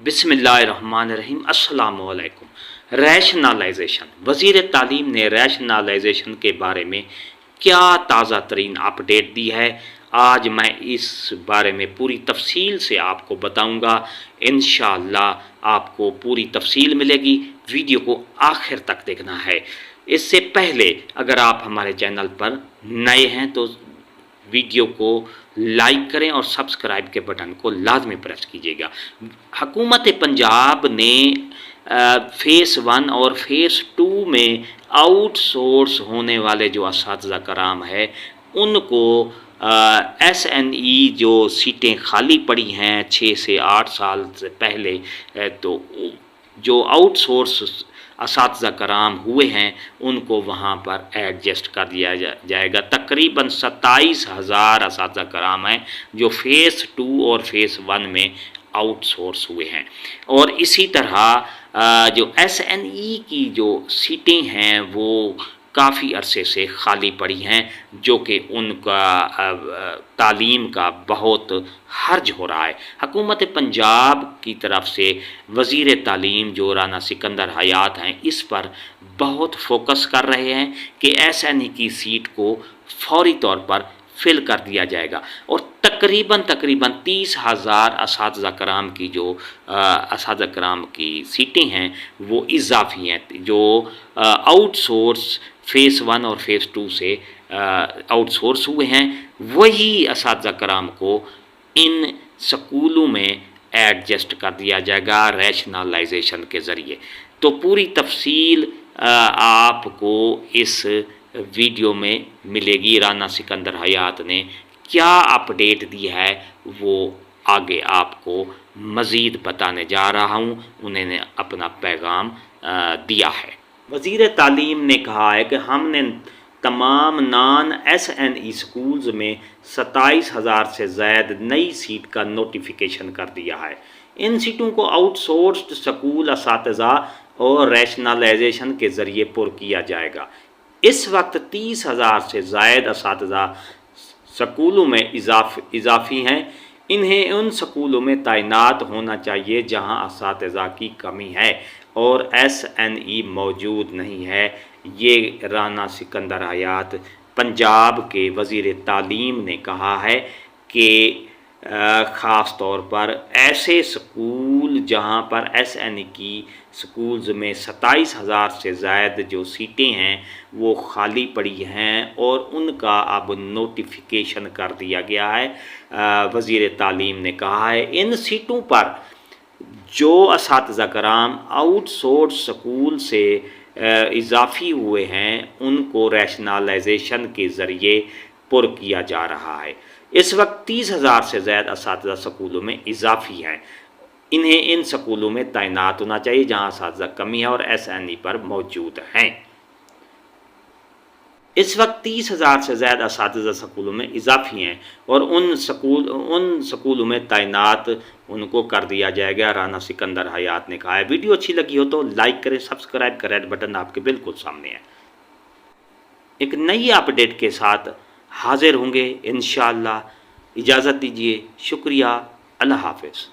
बिस्मिल्लाहिर्रहमानिर्रहीम। अस्सलाम वालेकुम। रैशनलाइजेशन, वज़ीर तालीम ने रैशनलाइजेशन के बारे में क्या ताज़ा तरीन अपडेट दी है, आज मैं इस बारे में पूरी तफसील से आपको बताऊंगा। इंशाअल्लाह आपको पूरी तफसील मिलेगी, वीडियो को आखिर तक देखना है। इससे पहले अगर आप हमारे चैनल पर नए हैं तो वीडियो को लाइक करें और सब्सक्राइब के बटन को लाजमी प्रेस कीजिएगा। हुकूमत पंजाब ने फ़ेज़ 1 और फ़ेज़ 2 में आउटसोर्स होने वाले जो असातिज़ा कराम है उनको SNE जो सीटें खाली पड़ी हैं 6 से 8 साल से पहले, तो जो आउटसोर्स असातिज़ा कराम हुए हैं उनको वहाँ पर एडजस्ट कर दिया जाएगा। तकरीबन 27,000 असातिज़ा कराम हैं जो फ़ेज़ 2 और फ़ेज़ 1 में आउटसोर्स हुए हैं। और इसी तरह जो SNE की जो सीटें हैं वो काफ़ी अरसे से खाली पड़ी हैं, जो कि उनका तालीम का बहुत हर्ज हो रहा है। हुकूमत पंजाब की तरफ से वज़ीर तालीम जो राना सिकंदर हयात हैं इस पर बहुत फोकस कर रहे हैं कि SNE की सीट को फौरी तौर पर फिल कर दिया जाएगा। और तकरीबन 30,000 असातिज़ा कराम की जो असातिज़ा कराम की सीटें हैं वो इजाफ़ी हैं, जो आउटसोर्स फ़ेज़ 1 और फ़ेज़ 2 से आउटसोर्स हुए हैं। वही असातिज़ा कराम को इन स्कूलों में एडजस्ट कर दिया जाएगा रैशनलाइजेशन के ज़रिए। तो पूरी तफसील आपको इस वीडियो में मिलेगी। राना सिकंदर हयात ने क्या अपडेट दी है वो आगे आपको मज़ीद बताने जा रहा हूँ। उन्होंने अपना पैगाम दिया है। वज़ीर तालीम ने कहा है कि हमने तमाम नॉन SNE स्कूल्स में 27,000 से ज़ायद नई सीट का नोटिफिकेशन कर दिया है। इन सीटों को आउटसोर्स्ड स्कूल असातिज़ा और रैशनलाइजेशन के ज़रिए पुर किया जाएगा। इस वक्त 30,000 से ज़ायद असातिज़ा स्कूलों में इजाफ़ी हैं। इन्हें उन स्कूलों में तैनात होना चाहिए जहां असातिज़ा की कमी है और SNE मौजूद नहीं है। ये राना सिकंदर हयात पंजाब के वज़ीर तालीम ने कहा है कि ख़ास तौर पर ऐसे स्कूल जहां पर SNE की स्कूल्स में 27,000 से ज़ायद जो सीटें हैं वो खाली पड़ी हैं और उनका अब नोटिफिकेशन कर दिया गया है। वज़ीर तालीम ने कहा है इन सीटों पर जो असातिज़ा कराम आउटसोर्स स्कूल से इजाफ़ी हुए हैं उनको रैशनलाइजेशन के ज़रिए पुर किया जा रहा है। इस वक्त 30,000 से ज़्यादा असातिज़ा स्कूलों में इजाफ़ी हैं। इन्हें इन स्कूलों में तैनात होना चाहिए जहां असातिज़ा कमी है और SNE पर मौजूद हैं। इस वक्त 30,000 से ज़्यादा असातिज़ा स्कूलों में इजाफ़ी हैं और उन स्कूलों में तैनात उनको कर दिया जाएगा। राना सिकंदर हयात ने कहा है। वीडियो अच्छी लगी हो तो लाइक करें, सब्सक्राइब करें, रेड बटन आपके बिल्कुल सामने है। एक नई अपडेट के साथ हाजिर होंगे इंशाअल्लाह। इजाज़त दीजिए। शुक्रिया। अल्लाह हाफ़िज़।